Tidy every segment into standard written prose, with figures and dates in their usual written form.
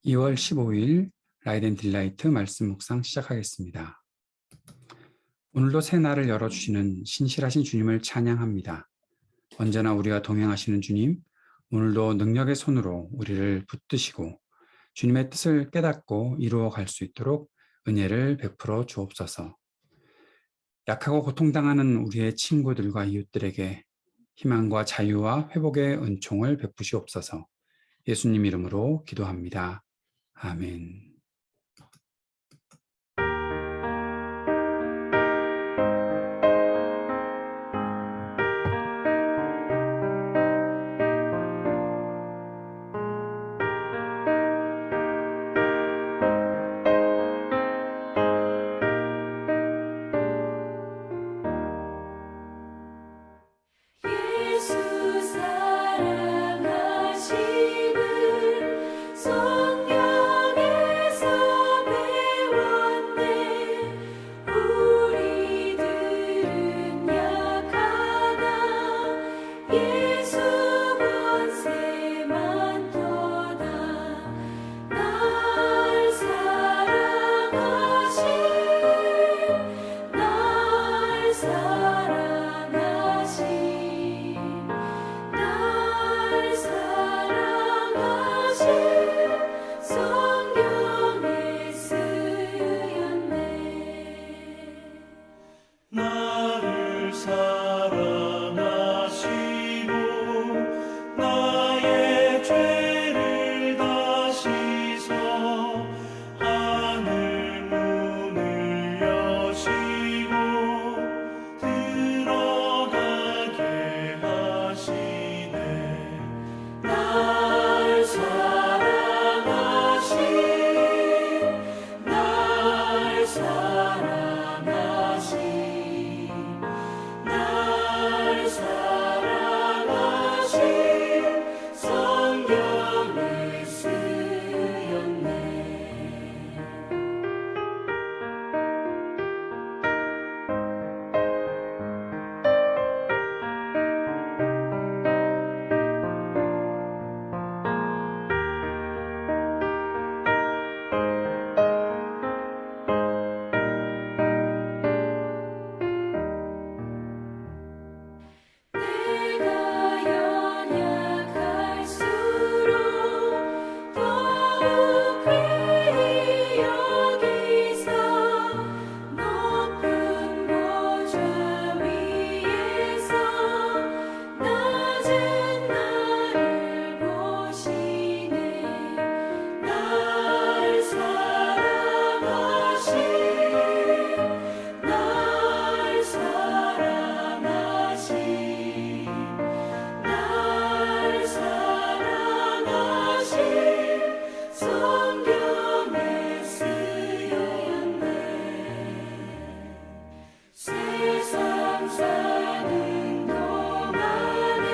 2월 15일 라이덴 딜라이트 말씀 묵상 시작하겠습니다. 오늘도 새 날을 열어주시는 신실하신 주님을 찬양합니다. 언제나 우리와 동행하시는 주님, 오늘도 능력의 손으로 우리를 붙드시고 주님의 뜻을 깨닫고 이루어 갈 수 있도록 은혜를 베풀어 주옵소서. 약하고 고통당하는 우리의 친구들과 이웃들에게 희망과 자유와 회복의 은총을 베푸시옵소서. 예수님 이름으로 기도합니다. 아멘. 예수 사랑하심을 성경에서 배웠네. 우리들은 약하나 예수 권세만 더다. 날 사랑하심 날 사랑하심 날 사랑하심 성경에 쓰였네. 나를 사랑하시고 나의 죄를 다 씻어 하늘 문을 여시고 들어가게 하시네. 날 사랑하심 날 사랑하심 날 사랑하심 성경에 쓰였네. 내가 연약할수록 더욱 귀히 여기사 높은 보좌 위에서 낮은 나를 보시네. 날 사랑하심 날 사랑하심 날 사랑하심 성경에 쓰였네. 세상 사는 동안에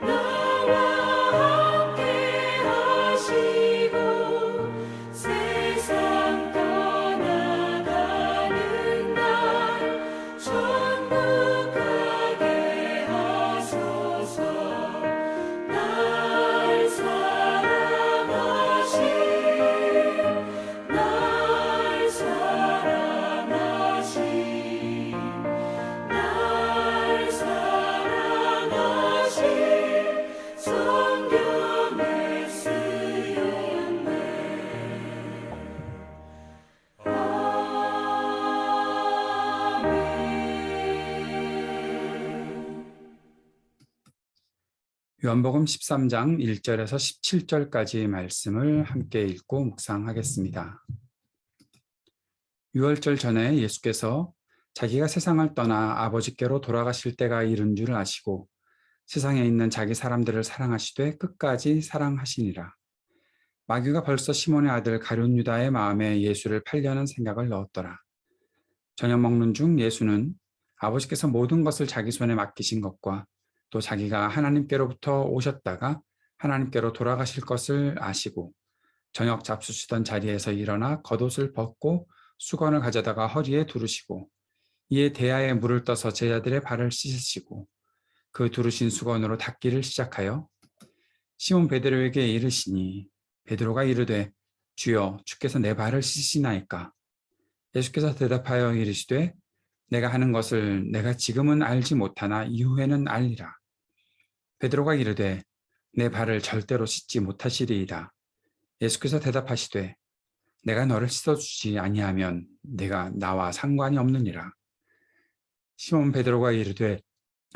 나와 함께 하시고 세상 떠나가는 날 천국 가게 하소서. 날 사랑하심 날 사랑하심 날 사랑하심 성경에 쓰였네. 아멘. 요한복음 13장 1절에서 17절까지의 말씀을 함께 읽고 묵상하겠습니다. 유월절 전에 예수께서 자기가 세상을 떠나 아버지께로 돌아가실 때가 이른 줄 아시고 세상에 있는 자기 사람들을 사랑하시되 끝까지 사랑하시니라. 마귀가 벌써 시몬의 아들 가룟 유다의 마음에 예수를 팔려는 생각을 넣었더라. 저녁 먹는 중 예수는 아버지께서 모든 것을 자기 손에 맡기신 것과 또 자기가 하나님께로부터 오셨다가 하나님께로 돌아가실 것을 아시고 저녁 잡수시던 자리에서 일어나 겉옷을 벗고 수건을 가져다가 허리에 두르시고 이에 대야에 물을 떠서 제자들의 발을 씻으시고 그 두르신 수건으로 닦기를 시작하여 시몬 베드로에게 이르시니 베드로가 이르되 주여 주께서 내 발을 씻으시나이까. 예수께서 대답하여 이르시되 내가 하는 것을 내가 지금은 알지 못하나 이후에는 알리라. 베드로가 이르되 내 발을 절대로 씻지 못하시리이다. 예수께서 대답하시되 내가 너를 씻어주지 아니하면 내가 나와 상관이 없느니라. 시몬 베드로가 이르되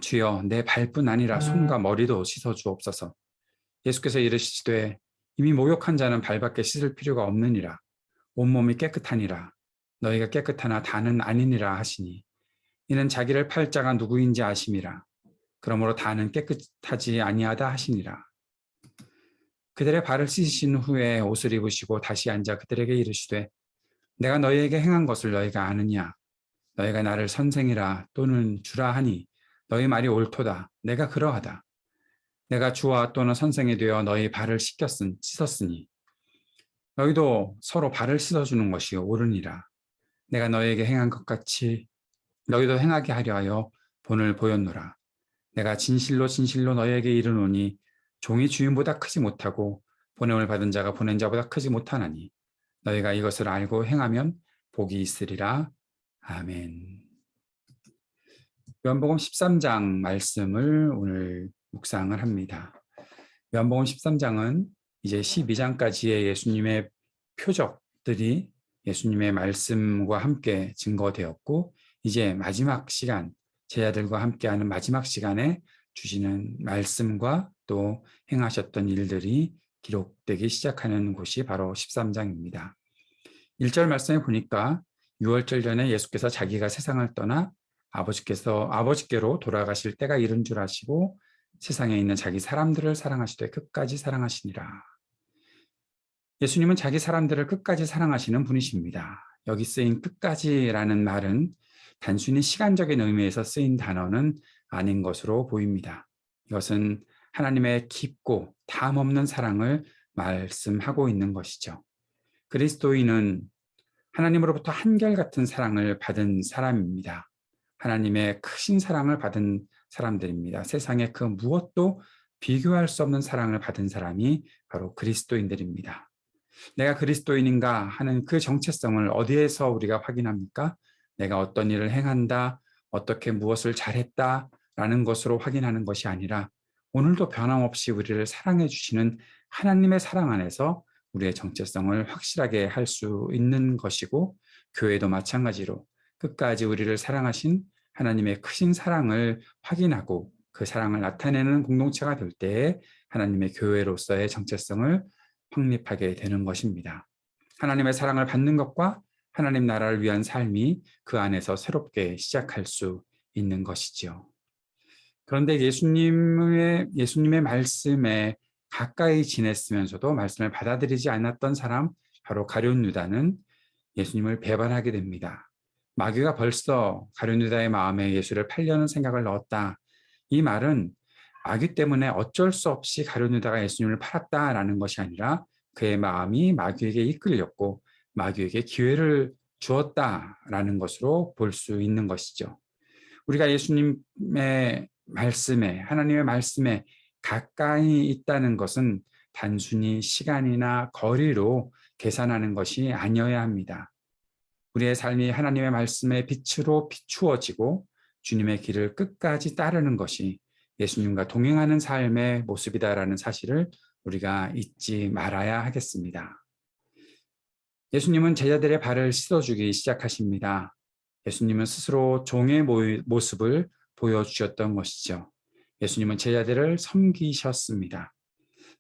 주여 내 발뿐 아니라 손과 머리도 씻어주옵소서. 예수께서 이르시되 이미 목욕한 자는 발밖에 씻을 필요가 없느니라. 온몸이 깨끗하니라. 너희가 깨끗하나 다는 아니니라 하시니 이는 자기를 팔 자가 누구인지 아심이라. 그러므로 다는 깨끗하지 아니하다 하시니라. 그들의 발을 씻으신 후에 옷을 입으시고 다시 앉아 그들에게 이르시되 내가 너희에게 행한 것을 너희가 아느냐. 너희가 나를 선생이라 또는 주라 하니 너희 말이 옳도다. 내가 그러하다. 내가 주와 또는 선생이 되어 너희 발을 씻었으니 너희도 서로 발을 씻어주는 것이 옳으니라. 내가 너희에게 행한 것 같이 너희도 행하게 하려 하여 본을 보였노라. 내가 진실로 진실로 너희에게 이르노니 종이 주인보다 크지 못하고 보냄을 받은 자가 보낸 자보다 크지 못하나니 너희가 이것을 알고 행하면 복이 있으리라. 아멘. 요한복음 13장 말씀을 오늘 묵상을 합니다. 요한복음 13장은 이제 12장까지의 예수님의 표적들이 예수님의 말씀과 함께 증거되었고 이제 마지막 시간, 제자들과 함께하는 마지막 시간에 주시는 말씀과 또 행하셨던 일들이 기록되기 시작하는 곳이 바로 13장입니다. 1절 말씀에 보니까 6월절 전에 예수께서 자기가 세상을 떠나 아버지께로 돌아가실 때가 이른 줄 아시고 세상에 있는 자기 사람들을 사랑하시되 끝까지 사랑하시니라. 예수님은 자기 사람들을 끝까지 사랑하시는 분이십니다. 여기 쓰인 끝까지라는 말은 단순히 시간적인 의미에서 쓰인 단어는 아닌 것으로 보입니다. 이것은 하나님의 깊고 담없는 사랑을 말씀하고 있는 것이죠. 그리스도인은 하나님으로부터 한결같은 사랑을 받은 사람입니다. 하나님의 크신 사랑을 받은 사람들입니다. 세상에 그 무엇도 비교할 수 없는 사랑을 받은 사람이 바로 그리스도인들입니다. 내가 그리스도인인가 하는 그 정체성을 어디에서 우리가 확인합니까? 내가 어떤 일을 행한다, 어떻게 무엇을 잘했다라는 것으로 확인하는 것이 아니라 오늘도 변함없이 우리를 사랑해 주시는 하나님의 사랑 안에서 우리의 정체성을 확실하게 할 수 있는 것이고 교회도 마찬가지로 끝까지 우리를 사랑하신 하나님의 크신 사랑을 확인하고 그 사랑을 나타내는 공동체가 될 때에 하나님의 교회로서의 정체성을 확립하게 되는 것입니다. 하나님의 사랑을 받는 것과 하나님 나라를 위한 삶이 그 안에서 새롭게 시작할 수 있는 것이지요. 그런데 예수님의 말씀에 가까이 지냈으면서도 말씀을 받아들이지 않았던 사람, 바로 가룟 유다는 예수님을 배반하게 됩니다. 마귀가 벌써 가룟 유다의 마음에 예수를 팔려는 생각을 넣었다. 이 말은 마귀 때문에 어쩔 수 없이 가룟 유다가 예수님을 팔았다라는 것이 아니라 그의 마음이 마귀에게 이끌렸고 마귀에게 기회를 주었다라는 것으로 볼 수 있는 것이죠. 우리가 예수님의 말씀에, 하나님의 말씀에 가까이 있다는 것은 단순히 시간이나 거리로 계산하는 것이 아니어야 합니다. 우리의 삶이 하나님의 말씀의 빛으로 비추어지고 주님의 길을 끝까지 따르는 것이 예수님과 동행하는 삶의 모습이다라는 사실을 우리가 잊지 말아야 하겠습니다. 예수님은 제자들의 발을 씻어주기 시작하십니다. 예수님은 스스로 종의 모습을 보여주셨던 것이죠. 예수님은 제자들을 섬기셨습니다.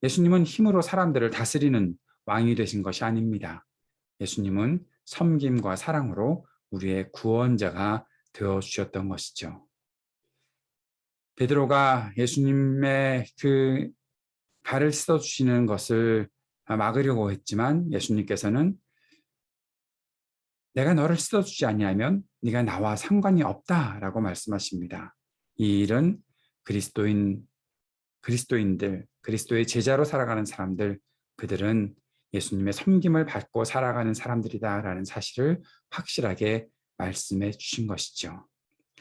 예수님은 힘으로 사람들을 다스리는 왕이 되신 것이 아닙니다. 예수님은 섬김과 사랑으로 우리의 구원자가 되어주셨던 것이죠. 베드로가 예수님의 그 발을 씻어주시는 것을 막으려고 했지만 예수님께서는 내가 너를 씻어주지 아니하면 네가 나와 상관이 없다라고 말씀하십니다. 이 일은 그리스도인들, 그리스도의 제자로 살아가는 사람들, 그들은 예수님의 섬김을 받고 살아가는 사람들이다라는 사실을 확실하게 말씀해 주신 것이죠.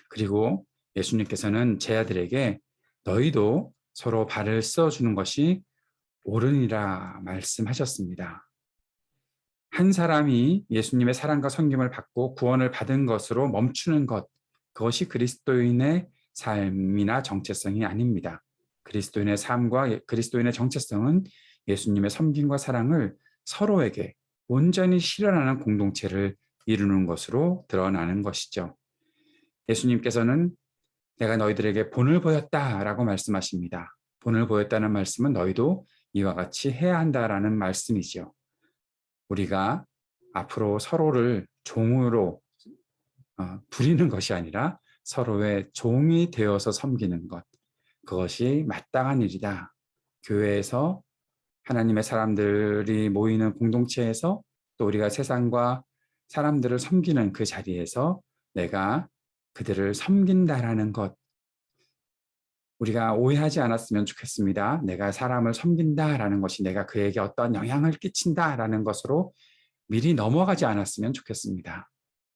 그리고 예수님께서는 제자들에게 너희도 서로 발을 씻어주는 것이 옳으니라 말씀하셨습니다. 한 사람이 예수님의 사랑과 섬김을 받고 구원을 받은 것으로 멈추는 것, 그것이 그리스도인의 삶이나 정체성이 아닙니다. 그리스도인의 삶과 그리스도인의 정체성은 예수님의 섬김과 사랑을 서로에게 온전히 실현하는 공동체를 이루는 것으로 드러나는 것이죠. 예수님께서는 내가 너희들에게 본을 보였다라고 말씀하십니다. 본을 보였다는 말씀은 너희도 이와 같이 해야 한다라는 말씀이지요. 우리가 앞으로 서로를 종으로 부리는 것이 아니라 서로의 종이 되어서 섬기는 것, 그것이 마땅한 일이다. 교회에서 하나님의 사람들이 모이는 공동체에서 또 우리가 세상과 사람들을 섬기는 그 자리에서 내가 그들을 섬긴다라는 것, 우리가 오해하지 않았으면 좋겠습니다. 내가 사람을 섬긴다라는 것이 내가 그에게 어떤 영향을 끼친다라는 것으로 미리 넘어가지 않았으면 좋겠습니다.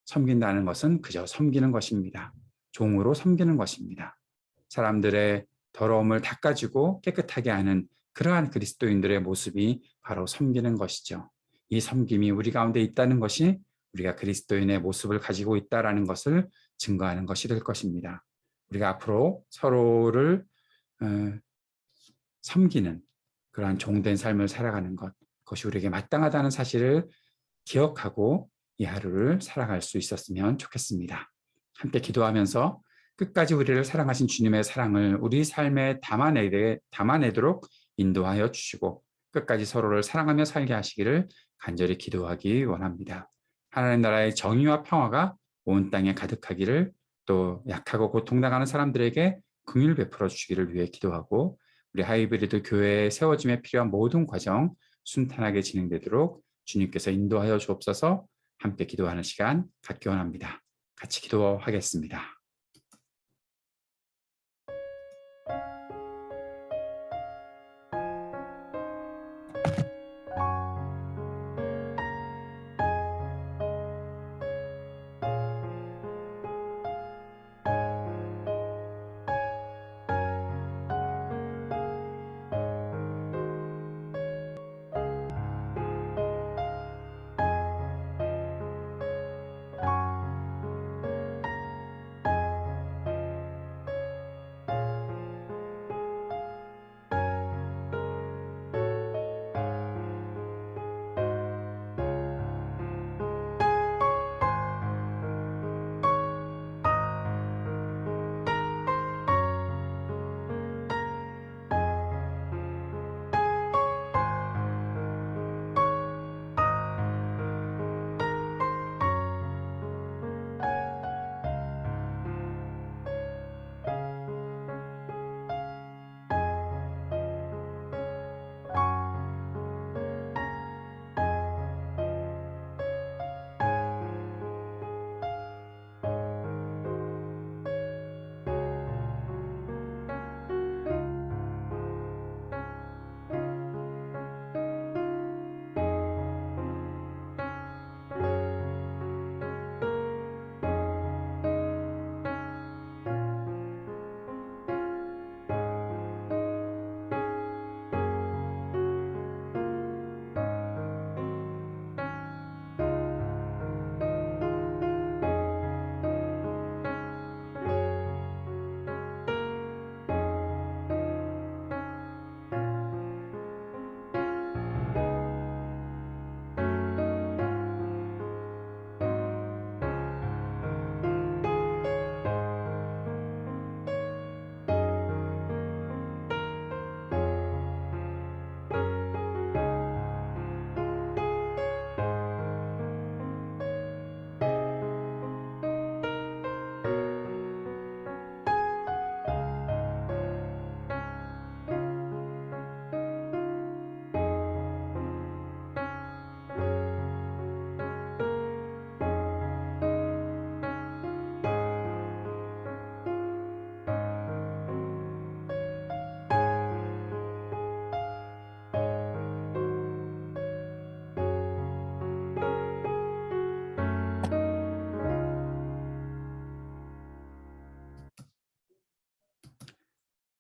섬긴다는 것은 그저 섬기는 것입니다. 종으로 섬기는 것입니다. 사람들의 더러움을 닦아주고 깨끗하게 하는 그러한 그리스도인들의 모습이 바로 섬기는 것이죠. 이 섬김이 우리 가운데 있다는 것이 우리가 그리스도인의 모습을 가지고 있다는 것을 증거하는 것이 될 것입니다. 우리가 앞으로 서로를 섬기는 그러한 종된 삶을 살아가는 것, 그것이 우리에게 마땅하다는 사실을 기억하고 이 하루를 살아갈 수 있었으면 좋겠습니다. 함께 기도하면서 끝까지 우리를 사랑하신 주님의 사랑을 우리 삶에 담아내도록 인도하여 주시고 끝까지 서로를 사랑하며 살게 하시기를 간절히 기도하기 원합니다. 하나님 나라의 정의와 평화가 온 땅에 가득하기를, 또 약하고 고통당하는 사람들에게 긍휼 베풀어 주시기를 위해 기도하고, 우리 하이브리드 교회에 세워짐에 필요한 모든 과정 순탄하게 진행되도록 주님께서 인도하여 주옵소서. 함께 기도하는 시간 갖기 원합니다. 같이 기도하겠습니다.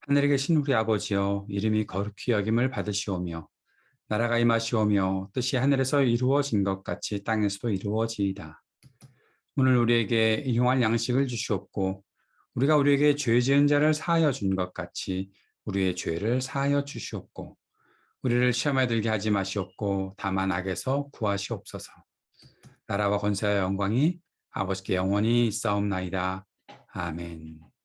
하늘에 계신 우리 아버지여, 이름이 거룩히 여김을 받으시오며 나라가 임하시오며 뜻이 하늘에서 이루어진 것 같이 땅에서도 이루어지이다. 오늘 우리에게 일용할 양식을 주시옵고 우리가 우리에게 죄 지은 자를 사하여 준 것 같이 우리의 죄를 사하여 주시옵고 우리를 시험에 들게 하지 마시옵고 다만 악에서 구하시옵소서. 나라와 권세와 영광이 아버지께 영원히 있사옵나이다. 아멘.